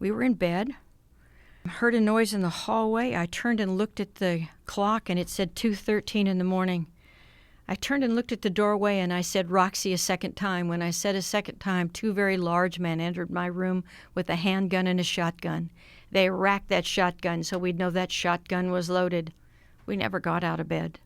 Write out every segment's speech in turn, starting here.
We were in bed. I heard a noise in the hallway. I turned and looked at the clock, and it said 2:13 in the morning. I turned and looked at the doorway, and I said, "Roxy," a second time. When I said a second time, two very large men entered my room with a handgun and a shotgun. They racked that shotgun so we'd know that shotgun was loaded. We never got out of bed.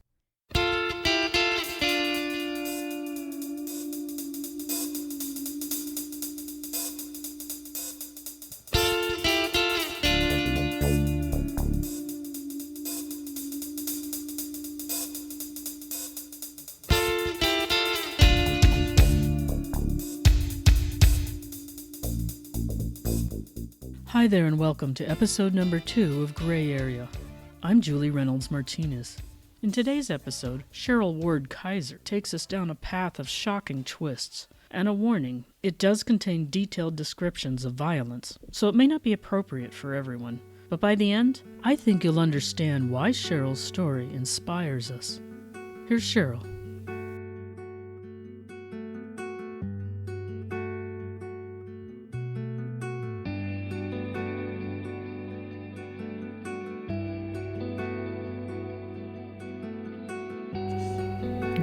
Hi there and welcome to episode number 2 of Gray Area. I'm Julie Reynolds Martinez. In today's episode, Cheryl Ward-Kaiser takes us down a path of shocking twists. And a warning, it does contain detailed descriptions of violence, so it may not be appropriate for everyone. But by the end, I think you'll understand why Cheryl's story inspires us. Here's Cheryl.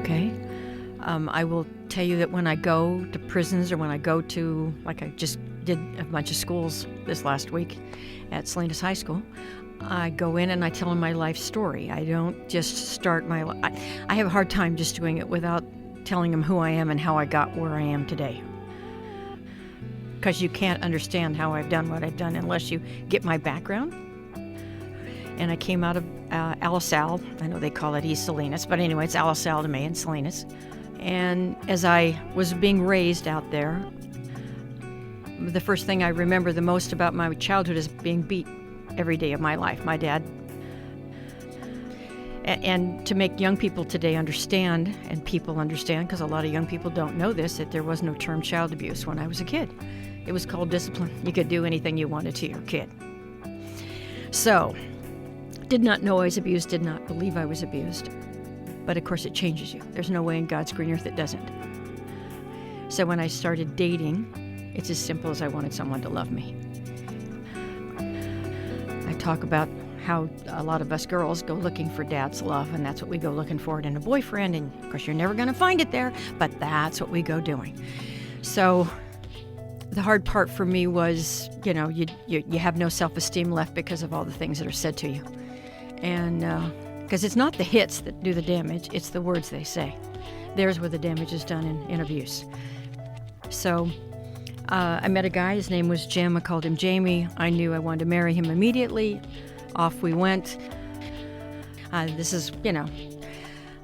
Okay. I will tell you that when I go to prisons or when I go to, like I just did a bunch of schools this last week at Salinas High School, I go in and I tell them my life story. I don't just start my life. I have a hard time just doing it without telling them who I am and how I got where I am today. Because you can't understand how I've done what I've done unless you get my background. And I came out of Alisal. I know they call it East Salinas, but anyway, it's Alisal to me in Salinas. And as I was being raised out there, the first thing I remember the most about my childhood is being beat every day of my life. My dad. And to make young people today understand, and people understand, because a lot of young people don't know this, that there was no term child abuse when I was a kid. It was called discipline. You could do anything you wanted to your kid. So, did not know I was abused, did not believe I was abused. But of course it changes you. There's no way in God's green earth it doesn't. So when I started dating, it's as simple as I wanted someone to love me. I talk about how a lot of us girls go looking for dad's love, and that's what we go looking for in a boyfriend, and of course you're never going to find it there, but that's what we go doing. So the hard part for me was, you have no self-esteem left because of all the things that are said to you. And because it's not the hits that do the damage, it's the words they say. There's where the damage is done in abuse. So I met a guy, his name was Jim, I called him Jamie. I knew I wanted to marry him immediately. Off we went. I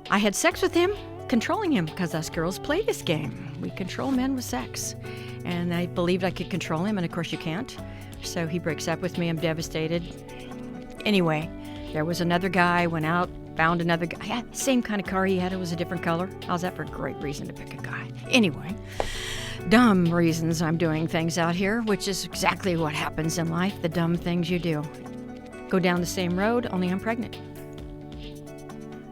had sex with him, controlling him, because us girls play this game. We control men with sex. And I believed I could control him, and of course you can't. So he breaks up with me, I'm devastated. Anyway, there was another guy, went out, found another guy. Yeah, same kind of car he had, it was a different color. How's that for a great reason to pick a guy? Anyway, dumb reasons I'm doing things out here, which is exactly what happens in life, the dumb things you do. Go down the same road, only I'm pregnant.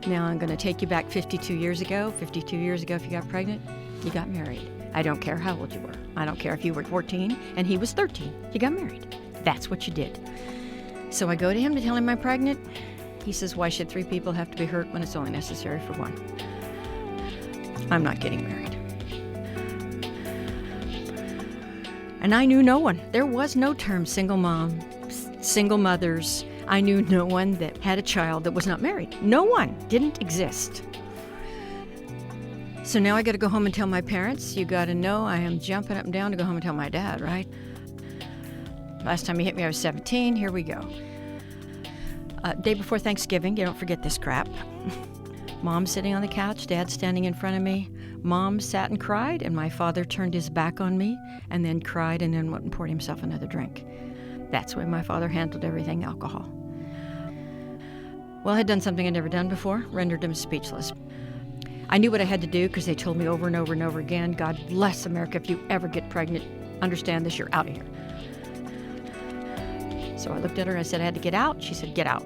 Now I'm going to take you back 52 years ago. 52 years ago, if you got pregnant, you got married. I don't care how old you were. I don't care if you were 14 and he was 13. You got married. That's what you did. So I go to him to tell him I'm pregnant. He says, "Why should 3 people have to be hurt when it's only necessary for 1? I'm not getting married." And I knew no one. There was no term single mom, single mothers. I knew no one that had a child that was not married. No one. Didn't exist. So now I got to go home and tell my parents. You got to know I am jumping up and down to go home and tell my dad, right? Last time he hit me, I was 17. Here we go. Day before Thanksgiving, you don't forget this crap. Mom sitting on the couch, Dad standing in front of me. Mom sat and cried, and my father turned his back on me and then cried and then went and poured himself another drink. That's the way my father handled everything, alcohol. Well, I had done something I'd never done before, rendered him speechless. I knew what I had to do because they told me over and over and over again, God bless America, if you ever get pregnant, understand this, you're out of here. So I looked at her and I said I had to get out. She said, "Get out."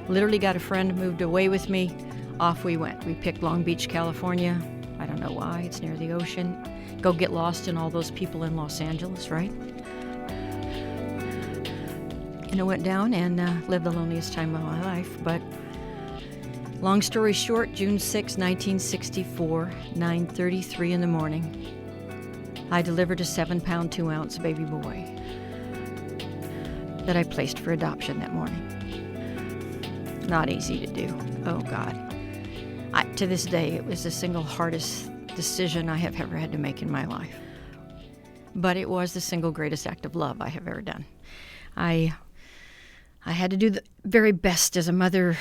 Literally got a friend, moved away with me. Off we went. We picked Long Beach, California. I don't know why, it's near the ocean. Go get lost in all those people in Los Angeles, right? And I went down and lived the loneliest time of my life. But long story short, June 6, 1964, 9:33 in the morning, I delivered a 7-pound, 2-ounce baby boy that I placed for adoption that morning. Not easy to do. Oh, God. To this day, it was the single hardest decision I have ever had to make in my life. But it was the single greatest act of love I have ever done. I had to do the very best as a mother.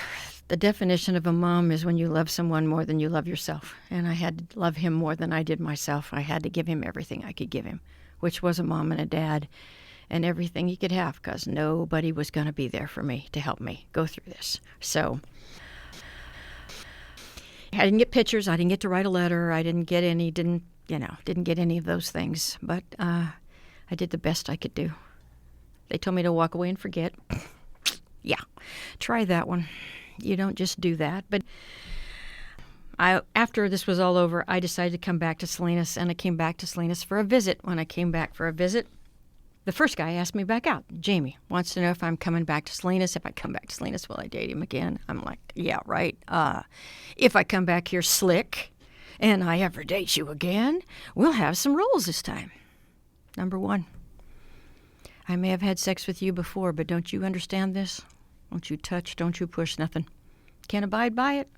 The definition of a mom is when you love someone more than you love yourself. And I had to love him more than I did myself. I had to give him everything I could give him, which was a mom and a dad and everything he could have, because nobody was going to be there for me to help me go through this. So I didn't get pictures. I didn't get to write a letter. I didn't get any of those things. But I did the best I could do. They told me to walk away and forget. Yeah, try that one. You don't just do that. But after this was all over, I decided to come back to Salinas, and I came back to Salinas for a visit. When I came back for a visit, the first guy asked me back out. Jamie wants to know if I'm coming back to Salinas. If I come back to Salinas, will I date him again? I'm like, yeah, right. If I come back here slick and I ever date you again, we'll have some rules this time. Number 1, I may have had sex with you before, but don't you understand this? Don't you touch, don't you push, nothing. Can't abide by it.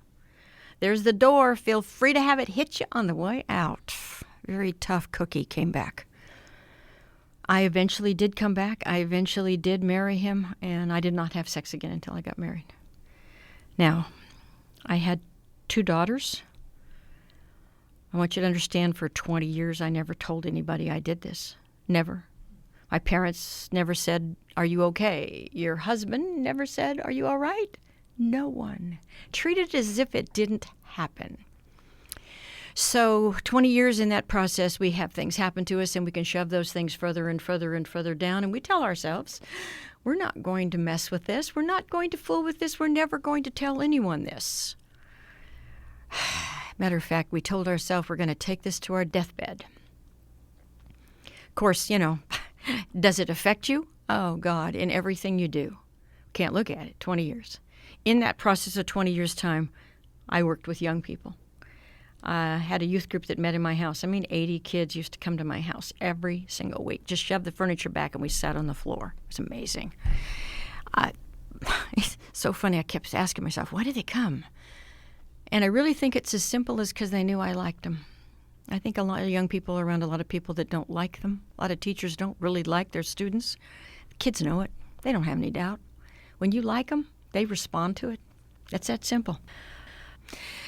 There's the door. Feel free to have it hit you on the way out. Very tough cookie came back. I eventually did come back. I eventually did marry him, and I did not have sex again until I got married. Now, I had 2 daughters. I want you to understand, for 20 years, I never told anybody I did this. Never. My parents never said, "Are you okay?" Your husband never said, "Are you all right?" No one. Treated it as if it didn't happen. So 20 years in that process, we have things happen to us, and we can shove those things further and further and further down, and we tell ourselves, we're not going to mess with this. We're not going to fool with this. We're never going to tell anyone this. Matter of fact, we told ourselves we're going to take this to our deathbed. Of course, does it affect you? Oh, God, in everything you do. Can't look at it. 20 years. In that process of 20 years' time, I worked with young people. I had a youth group that met in my house. 80 kids used to come to my house every single week. Just shoved the furniture back and we sat on the floor. It was amazing. It's so funny. I kept asking myself, why did they come? And I really think it's as simple as because they knew I liked them. I think a lot of young people are around a lot of people that don't like them. A lot of teachers don't really like their students. Kids know it. They don't have any doubt. When you like them, they respond to it. It's that simple.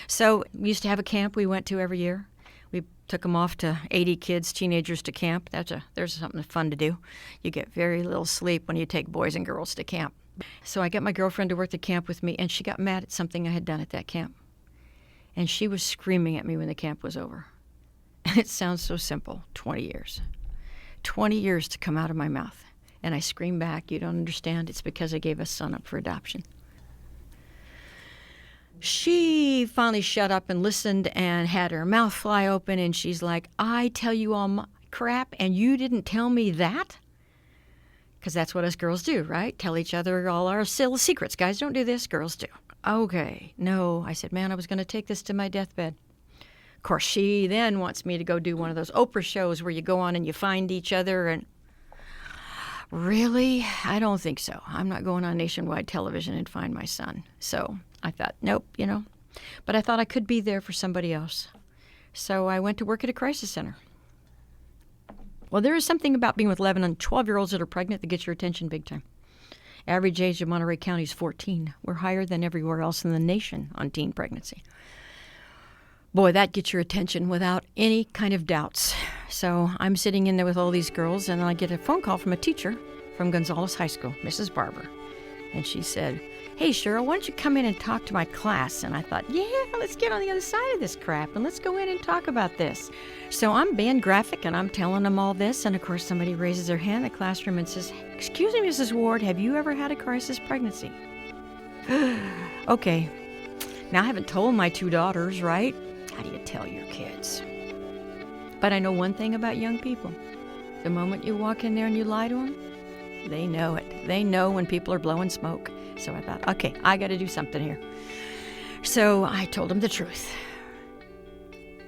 So we used to have a camp we went to every year. We took them off to 80 kids, teenagers, to camp. There's something fun to do. You get very little sleep when you take boys and girls to camp. So I got my girlfriend to work the camp with me, and she got mad at something I had done at that camp. And she was screaming at me when the camp was over. It sounds so simple. 20 years. 20 years to come out of my mouth. And I screamed back, "You don't understand. It's because I gave a son up for adoption." She finally shut up and listened and had her mouth fly open, and she's like, "I tell you all my crap, and you didn't tell me that?" Because that's what us girls do, right? Tell each other all our little secrets. Guys don't do this, girls do. Okay, no. I said, man, I was going to take this to my deathbed. Of course, she then wants me to go do one of those Oprah shows where you go on and you find each other, and really? I don't think so. I'm not going on nationwide television and find my son. So I thought, nope, But I thought I could be there for somebody else. So I went to work at a crisis center. Well, there is something about being with 11 and 12-year-olds that are pregnant that gets your attention big time. Average age of Monterey County is 14. We're higher than everywhere else in the nation on teen pregnancy. Boy, that gets your attention without any kind of doubts. So I'm sitting in there with all these girls, and I get a phone call from a teacher from Gonzales High School, Mrs. Barber. And she said, "Hey, Cheryl, why don't you come in and talk to my class?" And I thought, yeah, let's get on the other side of this crap, and let's go in and talk about this. So I'm being graphic, and I'm telling them all this. And, of course, somebody raises their hand in the classroom and says, "Excuse me, Mrs. Ward, have you ever had a crisis pregnancy?" Okay. Now, I haven't told my 2 daughters, right? How do you tell your kids? But I know one thing about young people. The moment you walk in there and you lie to them, They know it. They know when people are blowing smoke. So I thought, okay, I got to do something here. So I told them the truth.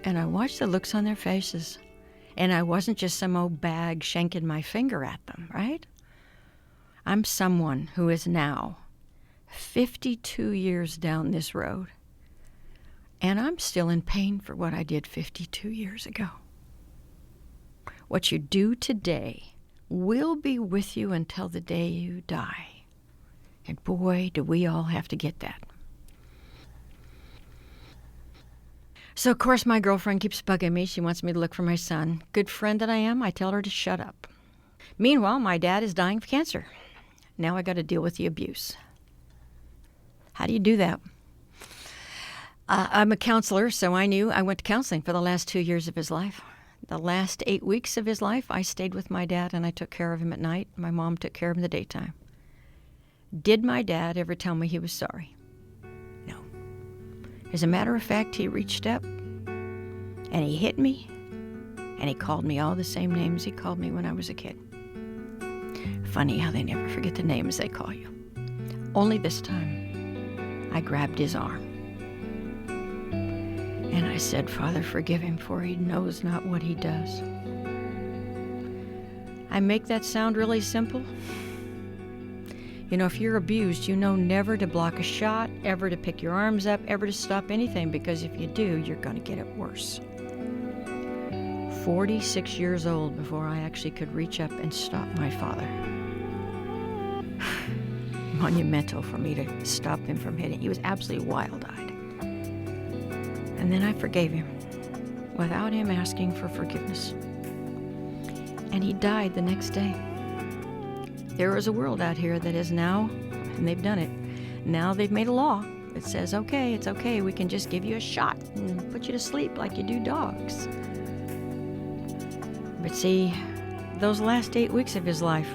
And I watched the looks on their faces. And I wasn't just some old bag shanking my finger at them, right? I'm someone who is now 52 years down this road. And I'm still in pain for what I did 52 years ago. What you do today will be with you until the day you die. And boy, do we all have to get that. So, of course, my girlfriend keeps bugging me. She wants me to look for my son. Good friend that I am, I tell her to shut up. Meanwhile, my dad is dying of cancer. Now I got to deal with the abuse. How do you do that? I'm a counselor, so I went to counseling for the last 2 years of his life. The last 8 weeks of his life, I stayed with my dad and I took care of him at night. My mom took care of him in the daytime. Did my dad ever tell me he was sorry? No. As a matter of fact, he reached up and he hit me and he called me all the same names he called me when I was a kid. Funny how they never forget the names they call you. Only this time, I grabbed his arm. And I said, Father, forgive him, for he knows not what he does. I make that sound really simple. You know, if you're abused, you know never to block a shot, ever to pick your arms up, ever to stop anything, because if you do, you're going to get it worse. 46 years old before I actually could reach up and stop my father. Monumental for me to stop him from hitting. He was absolutely wild-eyed. And then I forgave him without him asking for forgiveness. And he died the next day. There is a world out here that is now, and they've done it, now they've made a law that says, okay, it's okay, we can just give you a shot and put you to sleep like you do dogs. But see, those last 8 weeks of his life,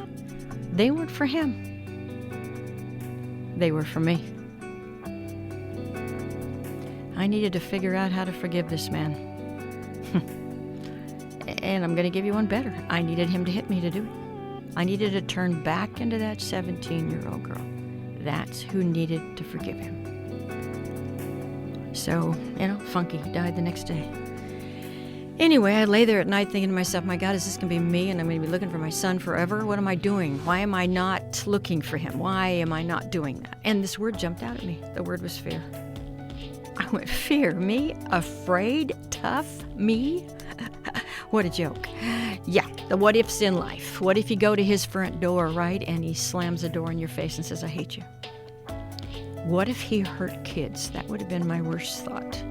they weren't for him. They were for me. I needed to figure out how to forgive this man. And I'm going to give you one better. I needed him to hit me to do it. I needed to turn back into that 17-year-old girl. That's who needed to forgive him. So, Funky died the next day. Anyway, I lay there at night thinking to myself, my God, is this going to be me and I'm going to be looking for my son forever? What am I doing? Why am I not looking for him? Why am I not doing that? And this word jumped out at me. The word was fear. I went, fear? Me? Afraid? Tough? Me? What a joke. Yeah, the what ifs in life. What if you go to his front door, right, and he slams the door in your face and says, I hate you? What if he hurt kids? That would have been my worst thought.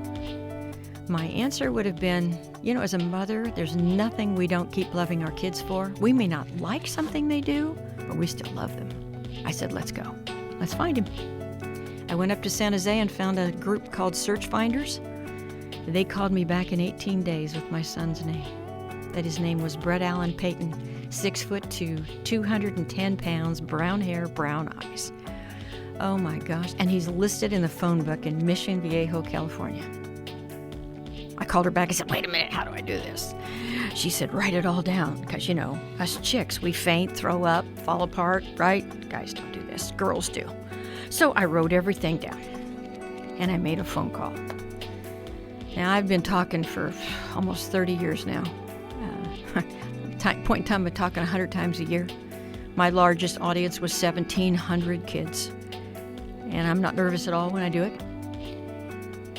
My answer would have been, as a mother, there's nothing we don't keep loving our kids for. We may not like something they do, but we still love them. I said, let's go. Let's find him. I went up to San Jose and found a group called Search Finders. They called me back in 18 days with my son's name. That his name was Brett Allen Payton, 6'2", 210 pounds, brown hair, brown eyes. Oh my gosh. And he's listed in the phone book in Mission Viejo, California. I called her back and said, wait a minute, how do I do this? She said, write it all down, because, us chicks, we faint, throw up, fall apart, right? Guys don't do this, girls do. So I wrote everything down, and I made a phone call. Now, I've been talking for almost 30 years now. Point in time, I'm talking 100 times a year. My largest audience was 1,700 kids. And I'm not nervous at all when I do it.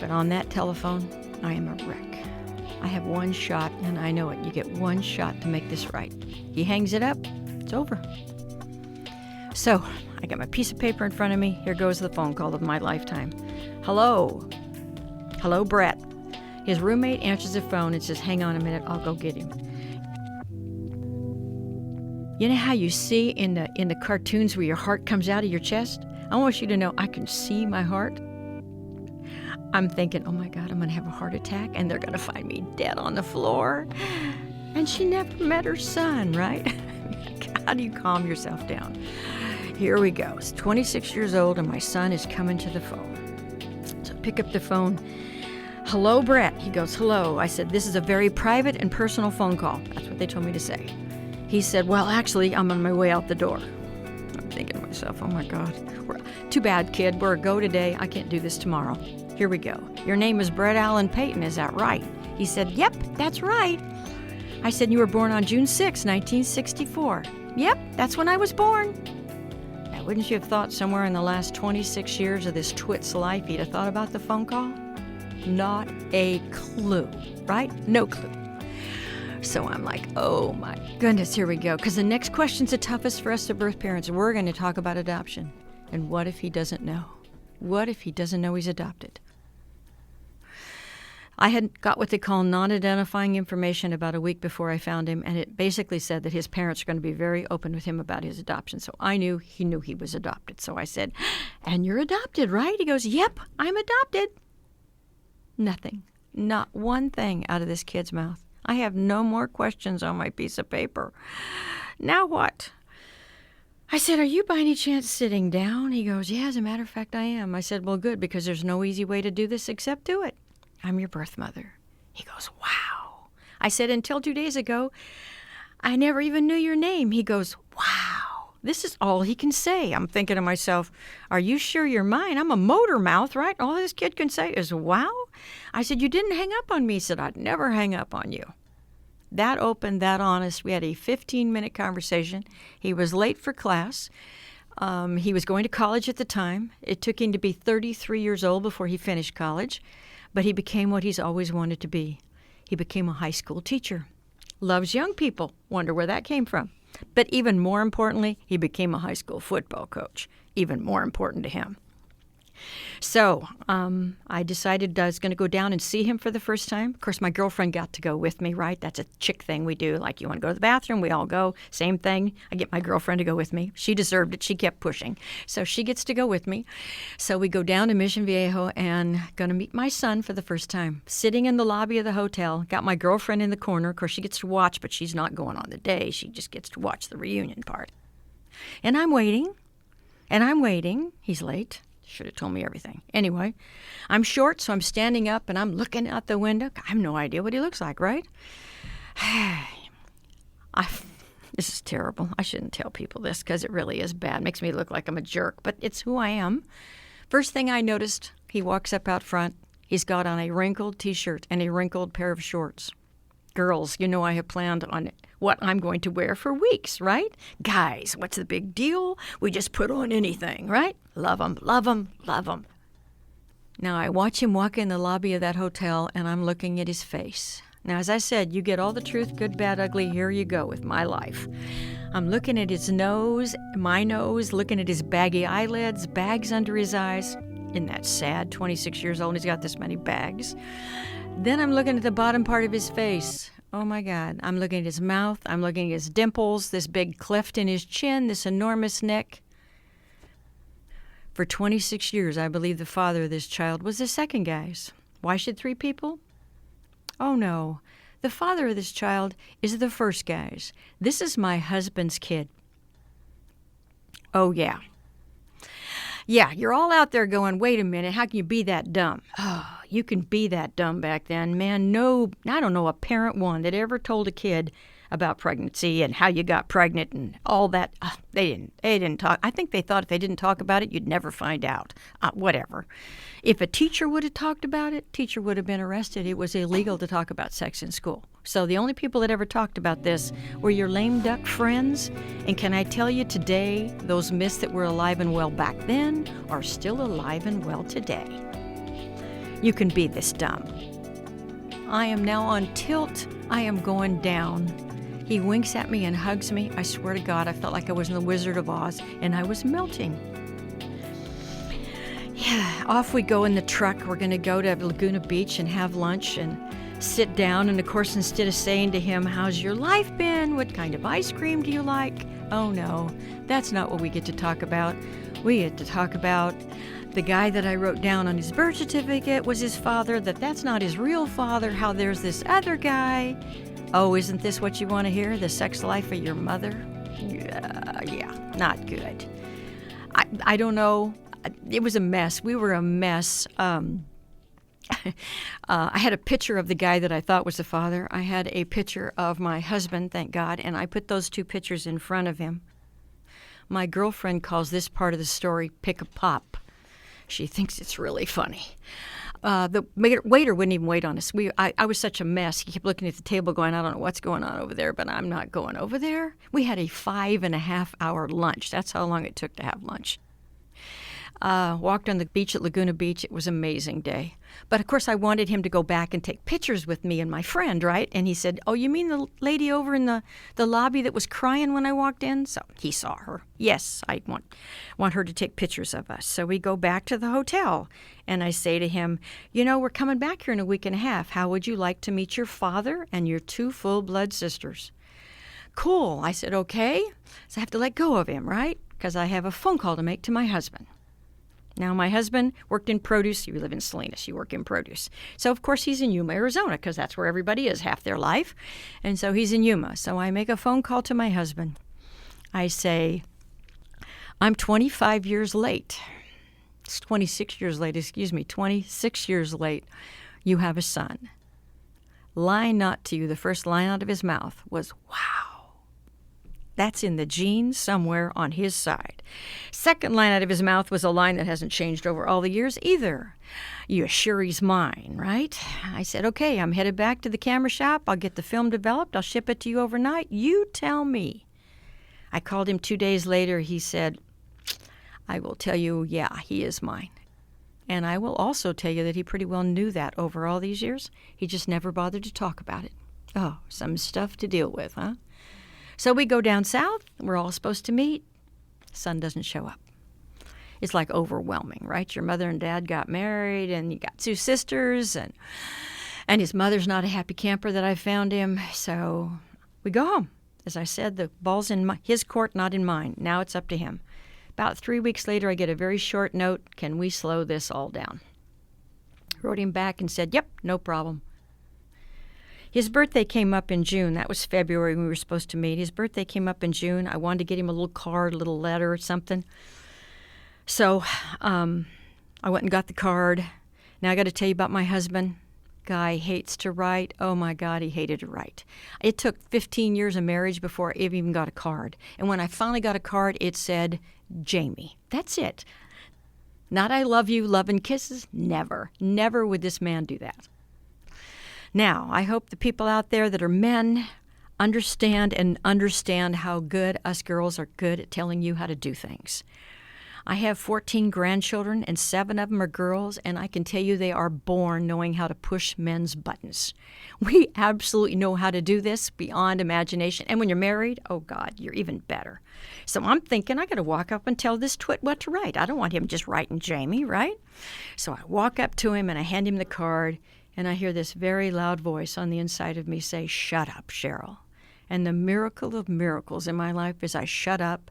But on that telephone, I am a wreck. I have one shot, and I know it. You get one shot to make this right. He hangs it up, it's over. So, I got my piece of paper in front of me. Here goes the phone call of my lifetime. Hello. Hello, Brett. His roommate answers the phone and says, hang on a minute, I'll go get him. You know how you see in the cartoons where your heart comes out of your chest? I want you to know I can see my heart. I'm thinking, oh my God, I'm going to have a heart attack and they're going to find me dead on the floor. And she never met her son, right? How do you calm yourself down? Here we go. It's 26 years old and my son is coming to the phone. So I pick up the phone. Hello, Brett. He goes, hello. I said, this is a very private and personal phone call. That's what they told me to say. He said, well, actually, I'm on my way out the door. thinking to myself, oh my God, too bad, kid, we're a go today. I can't do this tomorrow. Here we go. Your name is Brett Allen Payton, is that right? He said, yep, that's right. I said, you were born on June 6, 1964. Yep, that's when I was born. Now, wouldn't you have thought somewhere in the last 26 years of this twit's life he'd have thought about the phone call? Not a clue, right? No clue. So I'm like, oh my goodness, here we go. Because the next question's the toughest for us as birth parents. We're going to talk about adoption. And what if he doesn't know? What if he doesn't know he's adopted? I had got what they call non-identifying information about a week before I found him, and it basically said that his parents are going to be very open with him about his adoption. So I knew he was adopted. So I said, and you're adopted, right? He goes, yep, I'm adopted. Nothing. Not one thing out of this kid's mouth. I have no more questions on my piece of paper. Now what? I said, are you by any chance sitting down? He goes, yeah, as a matter of fact, I am. I said, well, good, because there's no easy way to do this except do it. I'm your birth mother. He goes, wow. I said, until 2 days ago, I never even knew your name. He goes, wow. This is all he can say. I'm thinking to myself, are you sure you're mine? I'm a motor mouth, right? All this kid can say is, wow. I said, you didn't hang up on me. He said, I'd never hang up on you. That open, that honest. We had a 15-minute conversation. He was late for class. He was going to college at the time. It took him to be 33 years old before he finished college. But he became what he's always wanted to be. He became a high school teacher. Loves young people. Wonder where that came from. But even more importantly, he became a high school football coach. Even more important to him. So I decided I was going to go down and see him for the first time. Of course, my girlfriend got to go with me, right? That's a chick thing we do. Like, you want to go to the bathroom? We all go. Same thing. I get my girlfriend to go with me. She deserved it. She kept pushing. So she gets to go with me. So we go down to Mission Viejo and going to meet my son for the first time. Sitting in the lobby of the hotel. Got my girlfriend in the corner. Of course, she gets to watch, but she's not going on the day. She just gets to watch the reunion part. And I'm waiting. He's late. Should have told me everything. Anyway, I'm short, so I'm standing up and I'm looking out the window. I have no idea what he looks like, right? This is terrible. I shouldn't tell people this because it really is bad. It makes me look like I'm a jerk, but it's who I am. First thing I noticed, he walks up out front. He's got on a wrinkled T-shirt and a wrinkled pair of shorts. Girls, you know I have planned on what I'm going to wear for weeks, right? Guys, what's the big deal? We just put on anything, right? Love 'em, love 'em, love 'em. Now, I watch him walk in the lobby of that hotel, and I'm looking at his face. Now, as I said, you get all the truth, good, bad, ugly. Here you go with my life. I'm looking at his nose, my nose, looking at his baggy eyelids, bags under his eyes. Isn't that sad? 26 years old, and he's got this many bags. Then I'm looking at the bottom part of his face. Oh, my God. I'm looking at his mouth. I'm looking at his dimples, this big cleft in his chin, this enormous neck. For 26 years, I believe the father of this child was the second guy's. Why should 3 people? Oh, no. The father of this child is the first guy's. This is my husband's kid. Oh, yeah. Yeah, you're all out there going, wait a minute, how can you be that dumb? Oh, you can be that dumb back then. Man, no, I don't know a parent one that ever told a kid about pregnancy and how you got pregnant and all that. They didn't talk. I think they thought if they didn't talk about it, you'd never find out. Whatever. If a teacher would have talked about it, teacher would have been arrested. It was illegal to talk about sex in school. So the only people that ever talked about this were your lame duck friends. And can I tell you today, those myths that were alive and well back then are still alive and well today. You can be this dumb. I am now on tilt. I am going down. He winks at me and hugs me. I swear to God, I felt like I was in the Wizard of Oz, and I was melting. Yeah, off we go in the truck. We're going to go to Laguna Beach and have lunch and sit down. And, of course, instead of saying to him, how's your life been? What kind of ice cream do you like? Oh, no, that's not what we get to talk about. We get to talk about the guy that I wrote down on his birth certificate was his father, that's not his real father, how there's this other guy. Oh, isn't this what you want to hear? The sex life of your mother? Yeah, not good. I don't know. It was a mess. We were a mess. I had a picture of the guy that I thought was the father. I had a picture of my husband, thank God, and I put those 2 pictures in front of him. My girlfriend calls this part of the story pick a pop. She thinks it's really funny. The waiter wouldn't even wait on us. I was such a mess. He kept looking at the table going, I don't know what's going on over there, but I'm not going over there. We had a 5.5-hour lunch. That's how long it took to have lunch. Walked on the beach at Laguna Beach. It was an amazing day. But, of course, I wanted him to go back and take pictures with me and my friend, right? And he said, oh, you mean the lady over in the lobby that was crying when I walked in? So he saw her. Yes, I want her to take pictures of us. So we go back to the hotel, and I say to him, you know, we're coming back here in a week and a half. How would you like to meet your father and your 2 full-blood sisters? Cool. I said, okay. So I have to let go of him, right? Because I have a phone call to make to my husband. Now, my husband worked in produce. You live in Salinas. You work in produce. So, of course, he's in Yuma, Arizona, because that's where everybody is half their life. And so he's in Yuma. So I make a phone call to my husband. I say, I'm 25 years late. It's 26 years late, 26 years late. You have a son. Lie not to you. The first line out of his mouth was, wow. That's in the genes somewhere on his side. Second line out of his mouth was a line that hasn't changed over all the years either. You sure he's mine, right? I said, okay, I'm headed back to the camera shop. I'll get the film developed. I'll ship it to you overnight. You tell me. I called him 2 days later. He said, I will tell you, yeah, he is mine. And I will also tell you that he pretty well knew that over all these years. He just never bothered to talk about it. Oh, some stuff to deal with, huh? So we go down south. We're all supposed to meet. Son doesn't show up. It's like overwhelming, right? Your mother and dad got married, and you got 2 sisters, and his mother's not a happy camper that I found him. So we go home. As I said, the ball's in his court, not in mine. Now it's up to him. About 3 weeks later, I get a very short note. Can we slow this all down? Wrote him back and said, yep, no problem. His birthday came up in June. That was February when we were supposed to meet. His birthday came up in June. I wanted to get him a little card, a little letter or something. So I went and got the card. Now I got to tell you about my husband. Guy hates to write. Oh, my God, he hated to write. It took 15 years of marriage before I even got a card. And when I finally got a card, it said, Jamie. That's it. Not I love you, love and kisses. Never. Never would this man do that. Now, I hope the people out there that are men understand how good us girls are good at telling you how to do things. I have 14 grandchildren, and 7 of them are girls, and I can tell you they are born knowing how to push men's buttons. We absolutely know how to do this beyond imagination. And when you're married, oh, God, you're even better. So I'm thinking I got to walk up and tell this twit what to write. I don't want him just writing Jamie, right? So I walk up to him, and I hand him the card, and I hear this very loud voice on the inside of me say, shut up, Cheryl. And the miracle of miracles in my life is I shut up,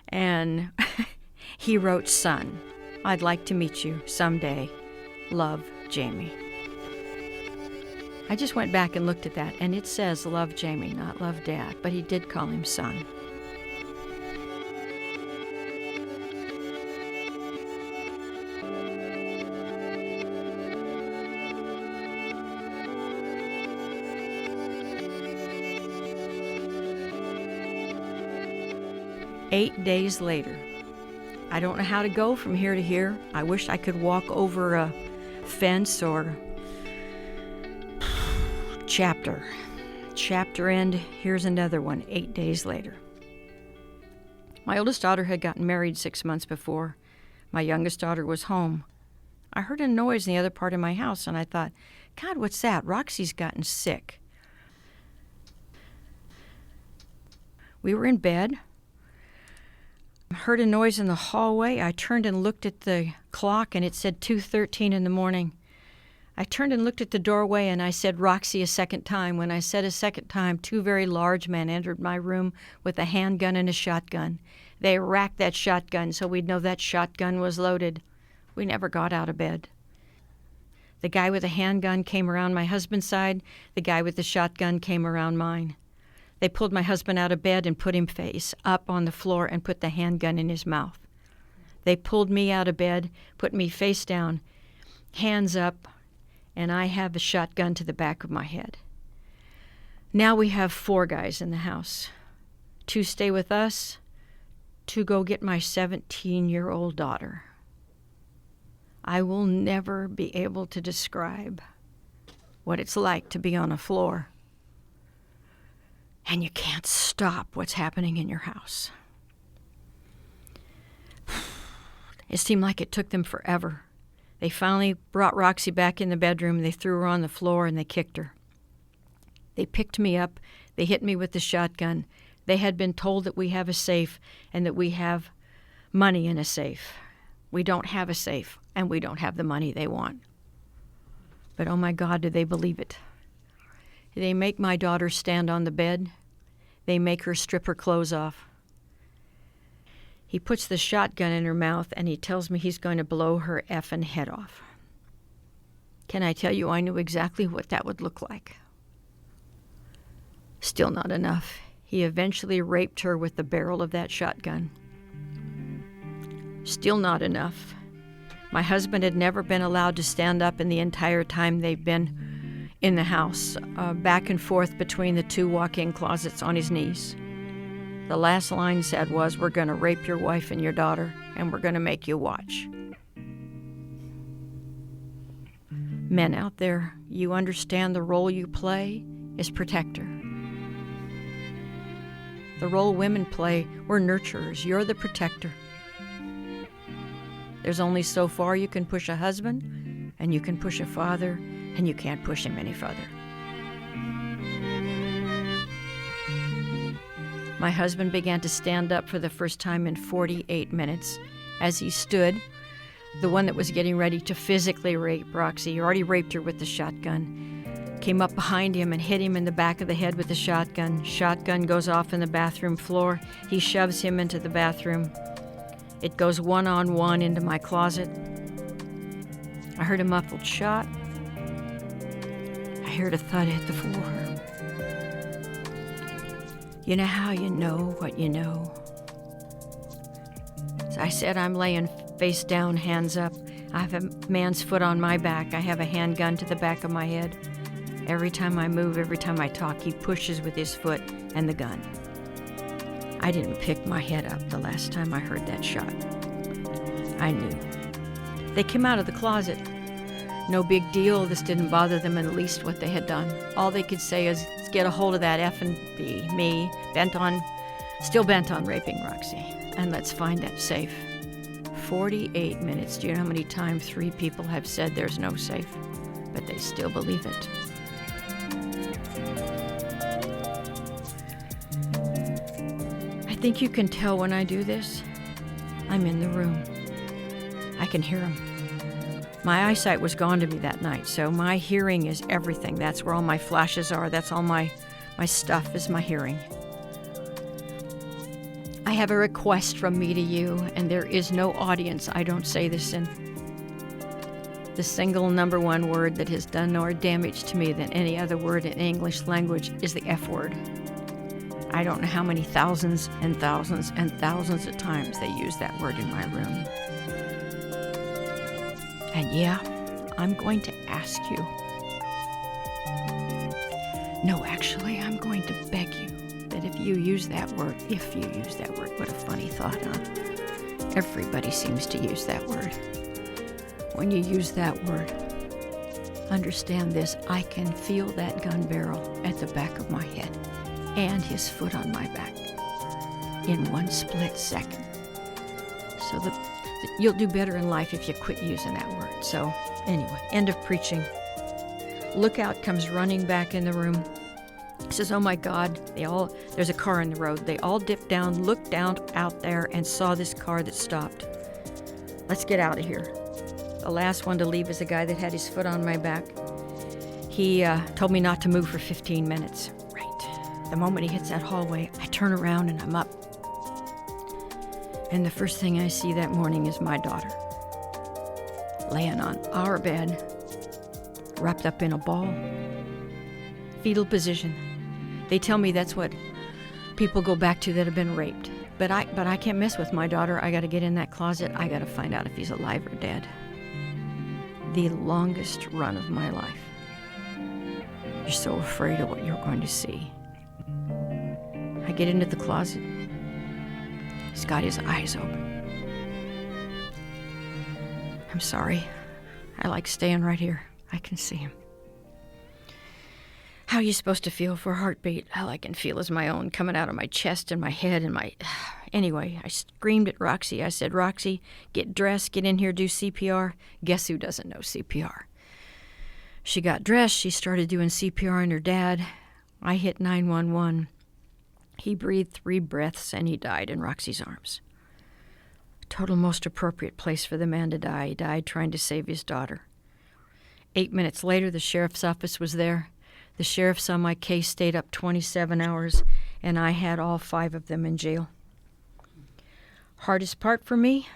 and he wrote, son, I'd like to meet you someday. Love, Jamie. I just went back and looked at that, and it says love Jamie, not love Dad, but he did call him son. Eight days later. I don't know how to go from here to here. I wish I could walk over a fence or chapter. Chapter end. Here's another one 8 days later. My oldest daughter had gotten married 6 months before. My youngest daughter was home. I heard a noise in the other part of my house, and I thought, God, what's that? Roxy's gotten sick. We were in bed. Heard a noise in the hallway. I turned and looked at the clock, and it said 2:13 in the morning. I turned and looked at the doorway, and I said Roxy a second time. When I said a second time, 2 very large men entered my room with a handgun and a shotgun. They racked that shotgun so we'd know that shotgun was loaded. We never got out of bed. The guy with the handgun came around my husband's side. The guy with the shotgun came around mine. They pulled my husband out of bed and put him face up on the floor and put the handgun in his mouth. They pulled me out of bed, put me face down, hands up, and I have a shotgun to the back of my head. Now we have 4 guys in the house. 2 stay with us, to go get my 17-year-old daughter. I will never be able to describe what it's like to be on a floor and you can't stop what's happening in your house. It seemed like it took them forever. They finally brought Roxy back in the bedroom. They threw her on the floor and they kicked her. They picked me up. They hit me with the shotgun. They had been told that we have a safe and that we have money in a safe. We don't have a safe, and we don't have the money they want. But oh my God, do they believe it. They make my daughter stand on the bed. They make her strip her clothes off. He puts the shotgun in her mouth, and he tells me he's going to blow her effing head off. Can I tell you, I knew exactly what that would look like. Still not enough. He eventually raped her with the barrel of that shotgun. Still not enough. My husband had never been allowed to stand up in the entire time they've been in the house, back and forth between the two walk-in closets on his knees. The last line said was, "We're going to rape your wife and your daughter, and we're going to make you watch." Men out there, you understand the role you play is protector. The role women play, we're nurturers. You're the protector. There's only so far you can push a husband, and you can push a father, and you can't push him any further. My husband began to stand up for the first time in 48 minutes. As he stood, the one that was getting ready to physically rape Roxy, he already raped her with the shotgun, came up behind him and hit him in the back of the head with the shotgun. Shotgun goes off in the bathroom floor. He shoves him into the bathroom. It goes one-on-one into my closet. I heard a muffled shot. I heard a thud hit the floor. You know how you know what you know? As I said, I'm laying face down, hands up. I have a man's foot on my back. I have a handgun to the back of my head. Every time I move, every time I talk, he pushes with his foot and the gun. I didn't pick my head up the last time I heard that shot. I knew. They came out of the closet. No big deal. This didn't bother them in the least what they had done. All they could say is, let's get a hold of that F&B, me, still bent on raping Roxy, and let's find that safe. 48 minutes. Do you know how many times 3 people have said there's no safe? But they still believe it. I think you can tell when I do this. I'm in the room. I can hear them. My eyesight was gone to me that night, so my hearing is everything. That's where all my flashes are. That's all my stuff is my hearing. I have a request from me to you, and there is no audience I don't say this in. The single number one word that has done more damage to me than any other word in English language is the F word. I don't know how many thousands and thousands and thousands of times they use that word in my room. And yeah, I'm going to ask you. No, actually, I'm going to beg you that if you use that word, what a funny thought, huh? Everybody seems to use that word. When you use that word, understand this, I can feel that gun barrel at the back of my head and his foot on my back in one split second. So you'll do better in life if you quit using that word. So anyway, end of preaching. Lookout comes running back in the room. He says, oh my God, there's a car in the road. They all dipped down, looked down out there and saw this car that stopped. Let's get out of here. The last one to leave is the guy that had his foot on my back. He told me not to move for 15 minutes. Right. The moment he hits that hallway, I turn around and I'm up. And the first thing I see that morning is my daughter laying on our bed, wrapped up in a ball, fetal position. They tell me that's what people go back to that have been raped. But I can't mess with my daughter. I got to get in that closet. I got to find out if he's alive or dead. The longest run of my life. You're so afraid of what you're going to see. I get into the closet. He's got his eyes open. I'm sorry. I like staying right here. I can see him. How are you supposed to feel for a heartbeat? All I can feel is my own coming out of my chest and my head and my... Anyway, I screamed at Roxy. I said, Roxy, get dressed, get in here, do CPR. Guess who doesn't know CPR? She got dressed. She started doing CPR on her dad. I hit 911. He breathed 3 breaths and he died in Roxy's arms. Total most appropriate place for the man to die. He died trying to save his daughter. 8 minutes later, the sheriff's office was there. The sheriffs on my case stayed up 27 hours, and I had all 5 of them in jail. Hardest part for me?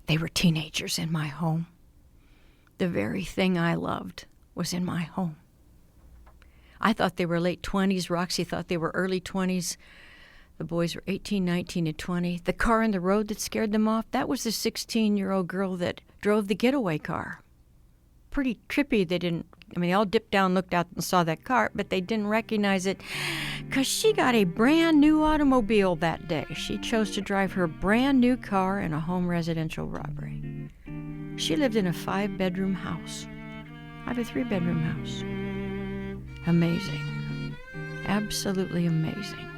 They were teenagers in my home. The very thing I loved was in my home. I thought they were late 20s. Roxy thought they were early 20s. The boys were 18, 19, and 20. The car on the road that scared them off, that was the 16-year-old girl that drove the getaway car. Pretty trippy. They all dipped down, looked out, and saw that car, but they didn't recognize it because she got a brand new automobile that day. She chose to drive her brand new car in a home residential robbery. She lived in a 5-bedroom house. I have a 3-bedroom house. Amazing. Absolutely amazing.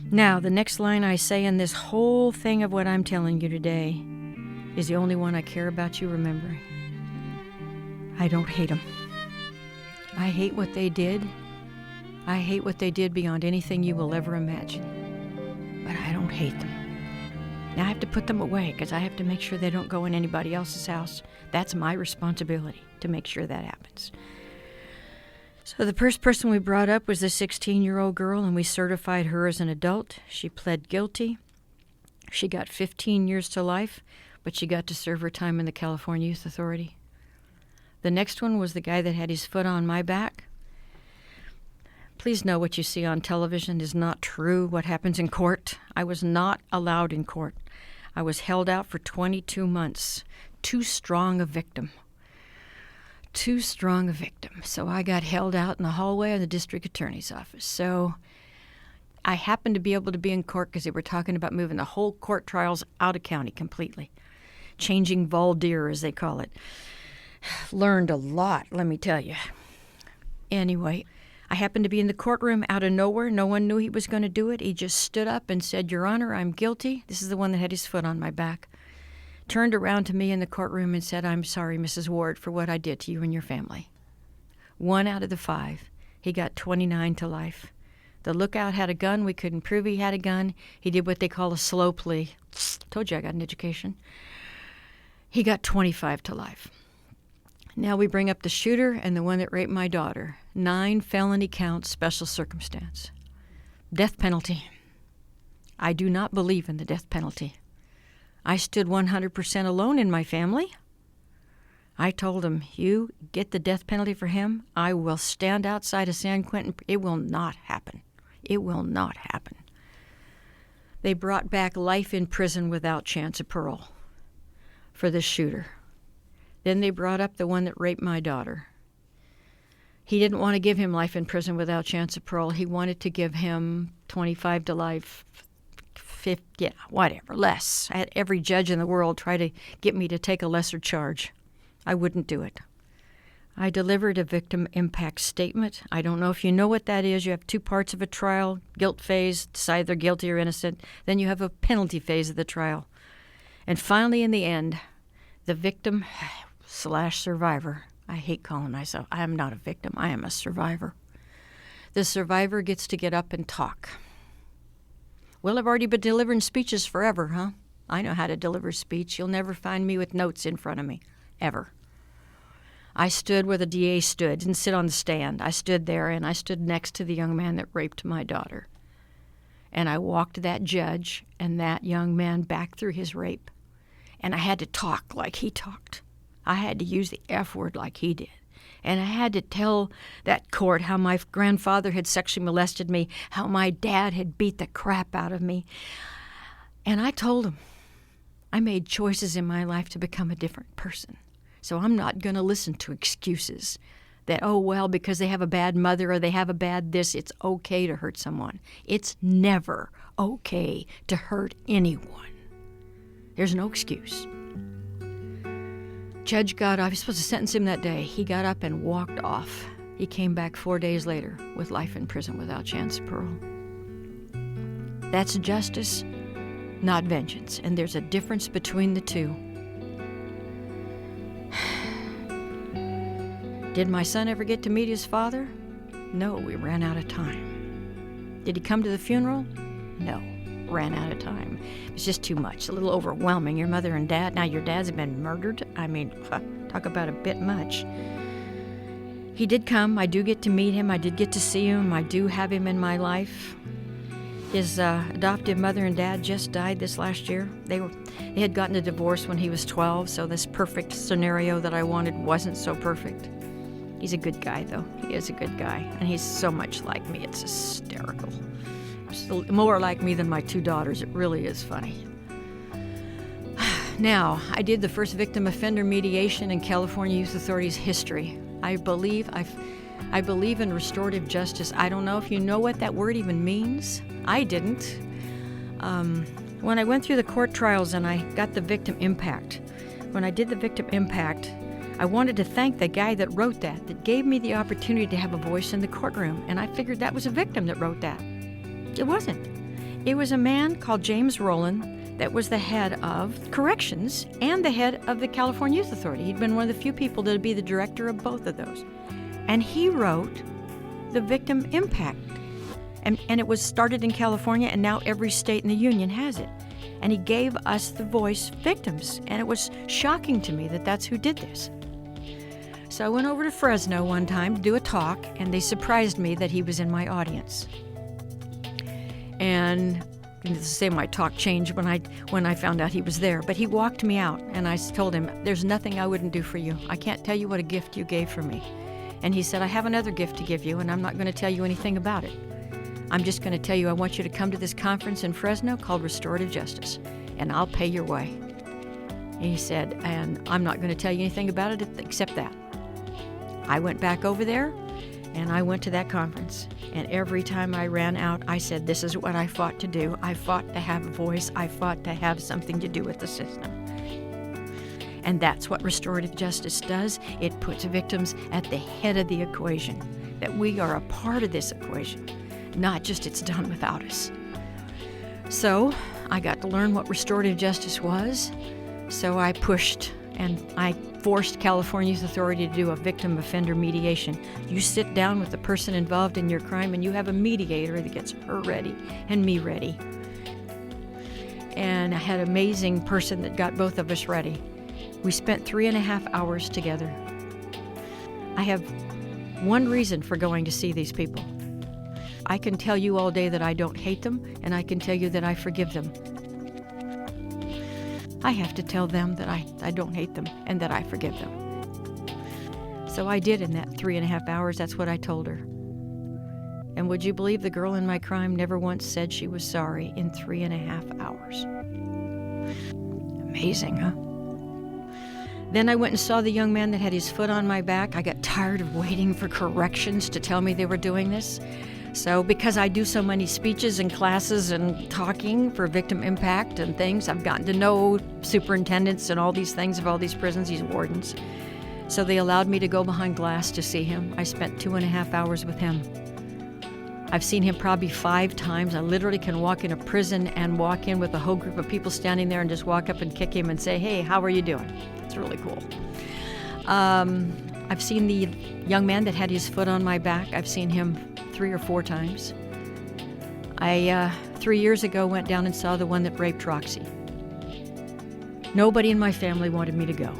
Now, the next line I say in this whole thing of what I'm telling you today is the only one I care about you remembering. I don't hate them. I hate what they did. I hate what they did beyond anything you will ever imagine. But I don't hate them. Now I have to put them away because I have to make sure they don't go in anybody else's house. That's my responsibility to make sure that happens. So the first person we brought up was the 16-year-old girl, and we certified her as an adult. She pled guilty. She got 15 years to life, but she got to serve her time in the California Youth Authority. The next one was the guy that had his foot on my back. Please know what you see on television is not true. What happens in court? I was not allowed in court. I was held out for 22 months. Too strong a victim. Too strong a victim. So I got held out in the hallway of the district attorney's office. So I happened to be able to be in court because they were talking about moving the whole court trials out of county completely. Changing vol dire, as they call it. Learned a lot, let me tell you. Anyway, I happened to be in the courtroom out of nowhere. No one knew he was going to do it. He just stood up and said, Your Honor, I'm guilty. This is the one that had his foot on my back. Turned around to me in the courtroom and said, I'm sorry, Mrs. Ward, for what I did to you and your family. 1 out of the 5. He got 29 to life. The lookout had a gun. We couldn't prove he had a gun. He did what they call a slow plea. Told you I got an education. He got 25 to life. Now we bring up the shooter and the one that raped my daughter. 9 felony counts, special circumstance. Death penalty. I do not believe in the death penalty. I stood 100% alone in my family. I told him, you get the death penalty for him, I will stand outside of San Quentin. It will not happen. It will not happen. They brought back life in prison without chance of parole for the shooter. Then they brought up the one that raped my daughter. He didn't want to give him life in prison without chance of parole. He wanted to give him 25 to life, 50, whatever, less. I had every judge in the world try to get me to take a lesser charge. I wouldn't do it. I delivered a victim impact statement. I don't know if you know what that is. You have 2 parts of a trial, guilt phase, decide they're guilty or innocent. Then you have a penalty phase of the trial. And finally, in the end, the victim / survivor, I hate calling myself, I am not a victim, I am a survivor. The survivor gets to get up and talk. Well, I've already been delivering speeches forever, huh? I know how to deliver speech. You'll never find me with notes in front of me, ever. I stood where the DA stood, didn't sit on the stand. I stood there, and I stood next to the young man that raped my daughter. And I walked that judge and that young man back through his rape. And I had to talk like he talked. I had to use the F word like he did. And I had to tell that court how my grandfather had sexually molested me, how my dad had beat the crap out of me. And I told him, I made choices in my life to become a different person. So I'm not going to listen to excuses. that, oh, well, because they have a bad mother or they have a bad this, it's okay to hurt someone. It's never okay to hurt anyone. There's no excuse. Judge got off. He was supposed to sentence him that day. He got up and walked off. He came back 4 days later with life in prison without chance of parole. That's justice, not vengeance. And there's a difference between the two. Did my son ever get to meet his father? No, we ran out of time. Did he come to the funeral? No, ran out of time. It was just too much, a little overwhelming. Your mother and dad, now your dad's been murdered. I mean, talk about a bit much. He did come. I do get to meet him. I did get to see him. I do have him in my life. His adoptive mother and dad just died this last year. They had gotten a divorce when he was 12, so this perfect scenario that I wanted wasn't so perfect. He's a good guy, though. He is a good guy, and he's so much like me. It's hysterical. He's more like me than my 2 daughters. It really is funny. Now, I did the first victim offender mediation in California Youth Authority's history. I believe in restorative justice. I don't know if you know what that word even means. I didn't. When I went through the court trials and I got the victim impact, when I did the victim impact, I wanted to thank the guy that wrote that gave me the opportunity to have a voice in the courtroom, and I figured that was a victim that wrote that. It wasn't. It was a man called James Rowland that was the head of corrections and the head of the California Youth Authority. He'd been one of the few people to be the director of both of those. And he wrote the victim impact. And it was started in California, and now every state in the union has it. And he gave us the voice victims. And it was shocking to me that that's who did this. So I went over to Fresno one time to do a talk, and they surprised me that he was in my audience. And to say my talk changed when I found out he was there. But he walked me out, and I told him, there's nothing I wouldn't do for you. I can't tell you what a gift you gave for me. And he said, I have another gift to give you, and I'm not going to tell you anything about it. I'm just going to tell you I want you to come to this conference in Fresno called Restorative Justice, and I'll pay your way. And he said, and I'm not going to tell you anything about it except that. I went back over there, and I went to that conference. And every time I ran out, I said, this is what I fought to do. I fought to have a voice. I fought to have something to do with the system. And that's what restorative justice does. It puts victims at the head of the equation, that we are a part of this equation, not just it's done without us. So I got to learn what restorative justice was. So I pushed and I forced California Youth Authority to do a victim offender mediation. You sit down with the person involved in your crime and you have a mediator that gets her ready and me ready. And I had an amazing person that got both of us ready. We spent 3.5 hours together. I have one reason for going to see these people. I can tell you all day that I don't hate them, and I can tell you that I forgive them. I have to tell them that I don't hate them and that I forgive them. So I did in that 3.5 hours. That's what I told her. And would you believe the girl in my crime never once said she was sorry in 3.5 hours? Amazing, huh? Then I went and saw the young man that had his foot on my back. I got tired of waiting for corrections to tell me they were doing this. So because I do so many speeches and classes and talking for victim impact and things, I've gotten to know superintendents and all these things of all these prisons, these wardens. So they allowed me to go behind glass to see him. I spent 2.5 hours with him. I've seen him probably 5 times. I literally can walk in a prison and walk in with a whole group of people standing there and just walk up and kick him and say, hey, how are you doing? It's really cool. I've seen the young man that had his foot on my back. I've seen him 3 or 4 times. I, 3 years ago, went down and saw the one that raped Roxy. Nobody in my family wanted me to go.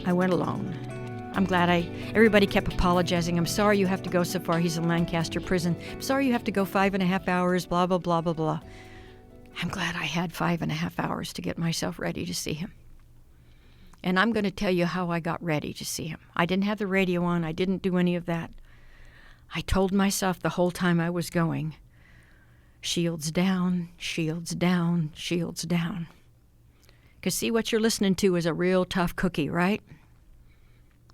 I went alone. I'm glad everybody kept apologizing. I'm sorry you have to go so far. He's in Lancaster prison. I'm sorry you have to go 5.5 hours, blah, blah, blah, blah, blah. I'm glad I had 5.5 hours to get myself ready to see him. And I'm going to tell you how I got ready to see him. I didn't have the radio on. I didn't do any of that. I told myself the whole time I was going, shields down, shields down, shields down. Because see, what you're listening to is a real tough cookie, right?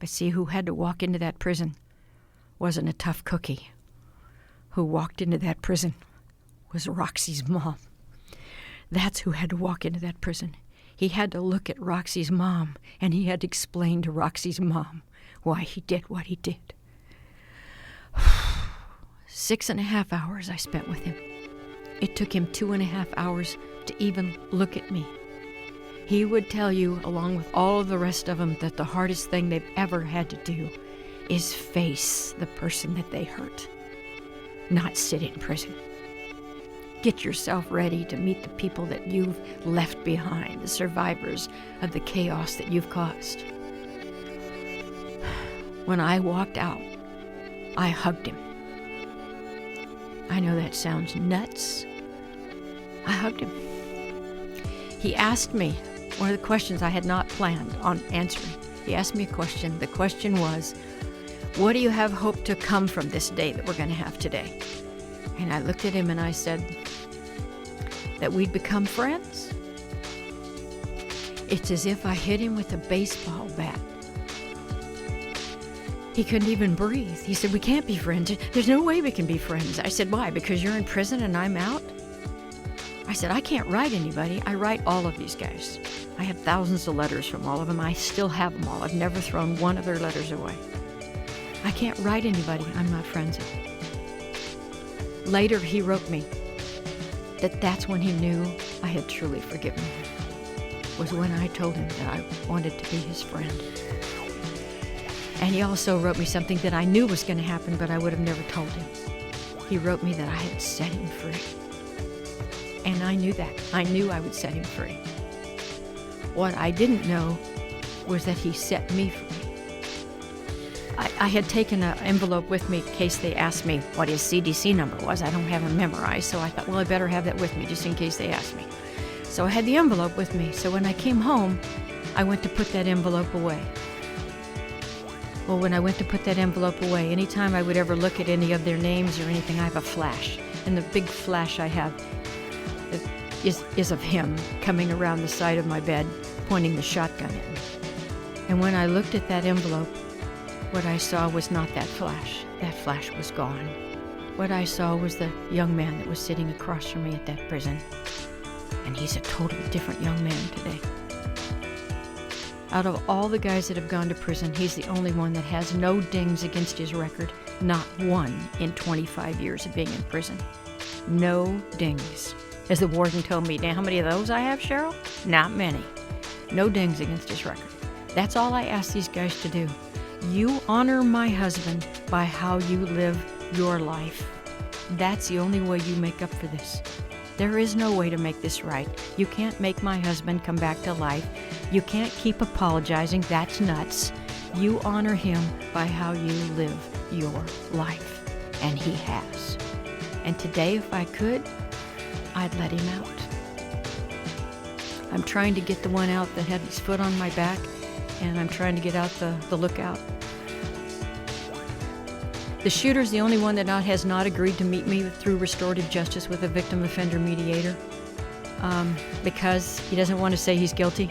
But see, who had to walk into that prison wasn't a tough cookie. Who walked into that prison was Roxy's mom. That's who had to walk into that prison. He had to look at Roxy's mom, and he had to explain to Roxy's mom why he did what he did. 6.5 hours I spent with him. It took him 2.5 hours to even look at me. He would tell you, along with all of the rest of them, that the hardest thing they've ever had to do is face the person that they hurt, not sit in prison. Get yourself ready to meet the people that you've left behind, the survivors of the chaos that you've caused. When I walked out, I hugged him. I know that sounds nuts. I hugged him. He asked me one of the questions I had not planned on answering. He asked me a question. The question was, what do you have hope to come from this day that we're going to have today? And I looked at him and I said, that we'd become friends. It's as if I hit him with a baseball bat. He couldn't even breathe. He said, we can't be friends. There's no way we can be friends. I said, why? Because you're in prison and I'm out? I said, I can't write anybody. I write all of these guys. I have thousands of letters from all of them. I still have them all. I've never thrown one of their letters away. I can't write anybody I'm not friends with. Later, he wrote me that that's when he knew I had truly forgiven him, was when I told him that I wanted to be his friend. And he also wrote me something that I knew was going to happen, but I would have never told him. He wrote me that I had set him free. And I knew that. I knew I would set him free. What I didn't know was that he set me free. I had taken an envelope with me in case they asked me what his CDC number was. I don't have him memorized, so I thought, well, I better have that with me just in case they asked me. So I had the envelope with me. So when I came home, I went to put that envelope away. Well, when I went to put that envelope away, anytime I would ever look at any of their names or anything, I have a flash. And the big flash I have is of him coming around the side of my bed, pointing the shotgun at me. And when I looked at that envelope, what I saw was not that flash. That flash was gone. What I saw was the young man that was sitting across from me at that prison. And he's a totally different young man today. Out of all the guys that have gone to prison, he's the only one that has no dings against his record. Not one in 25 years of being in prison. No dings. As the warden told me, now how many of those I have, Cheryl? Not many. No dings against his record. That's all I ask these guys to do. You honor my husband by how you live your life. That's the only way you make up for this. There is no way to make this right. You can't make my husband come back to life. You can't keep apologizing. That's nuts. You honor him by how you live your life. And he has. And today, if I could, I'd let him out. I'm trying to get the one out that had his foot on my back, and I'm trying to get out the lookout. The shooter's the only one that has not agreed to meet me through restorative justice with a victim offender mediator because he doesn't want to say he's guilty.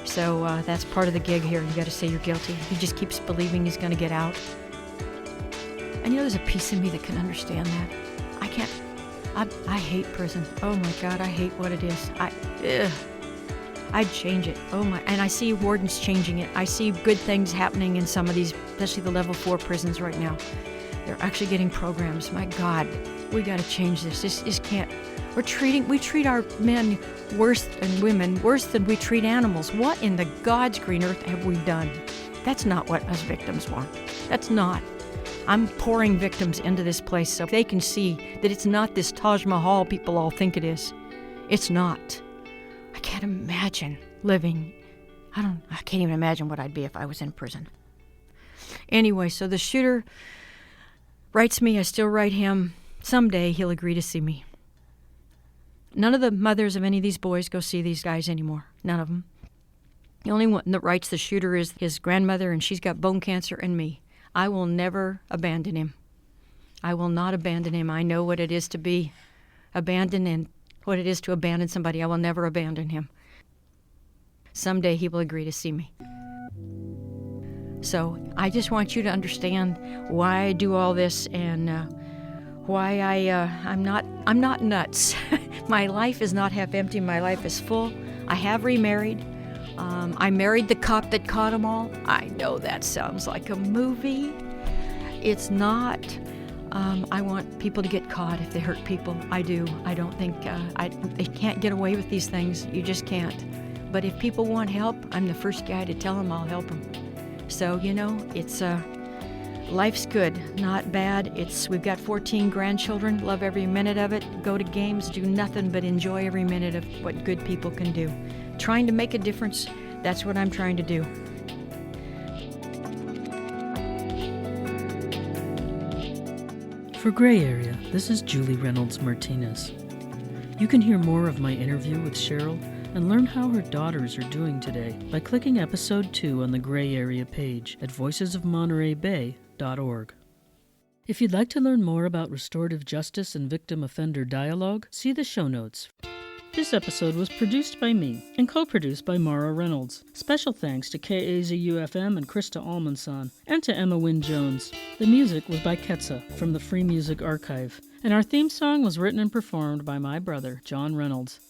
So that's part of the gig here. You got to say you're guilty. He just keeps believing he's going to get out. And you know, there's a piece of me that can understand that. I can't. I hate prison. Oh my God, I hate what it is. I'd change it. Oh my! And I see wardens changing it. I see good things happening in some of these, especially the level 4 prisons right now. They're actually getting programs. My God, we got to change this. This can't. We treat our men worse and women worse than we treat animals. What in the God's green earth have we done? That's not what us victims want. That's not. I'm pouring victims into this place so they can see that it's not this Taj Mahal people all think it is. It's not. I can't imagine living. I can't even imagine what I'd be if I was in prison. Anyway, so the shooter writes me. I still write him. Someday he'll agree to see me. None of the mothers of any of these boys go see these guys anymore. None of them. The only one that writes the shooter is his grandmother, and she's got bone cancer, and me. I will never abandon him. I will not abandon him. I know what it is to be abandoned and what it is to abandon somebody. I will never abandon him. Someday he will agree to see me. So I just want you to understand why I do all this and why I'm not nuts. My life is not half empty. My life is full. I have remarried. I married the cop that caught them all. I know that sounds like a movie. It's not. I want people to get caught if they hurt people. I do. I don't think they can't get away with these things. You just can't. But if people want help, I'm the first guy to tell them I'll help them. So, it's life's good, not bad. We've got 14 grandchildren, love every minute of it. Go to games, do nothing but enjoy every minute of what good people can do. Trying to make a difference, that's what I'm trying to do. For Gray Area, this is Julie Reynolds Martinez. You can hear more of my interview with Cheryl and learn how her daughters are doing today by clicking episode 2 on the Gray Area page at voicesofmonterey.org. If you'd like to learn more about restorative justice and victim-offender dialogue, see the show notes. This episode was produced by me and co-produced by Mara Reynolds. Special thanks to KAZU-fm and Krista Almanzan and to Emma Wynne-Jones. The music was by Ketsa from the Free Music Archive, and our theme song was written and performed by my brother, John Reynolds.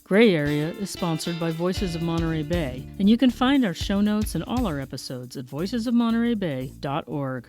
Gray Area is sponsored by Voices of Monterey Bay, and you can find our show notes and all our episodes at voicesofmonterey.org.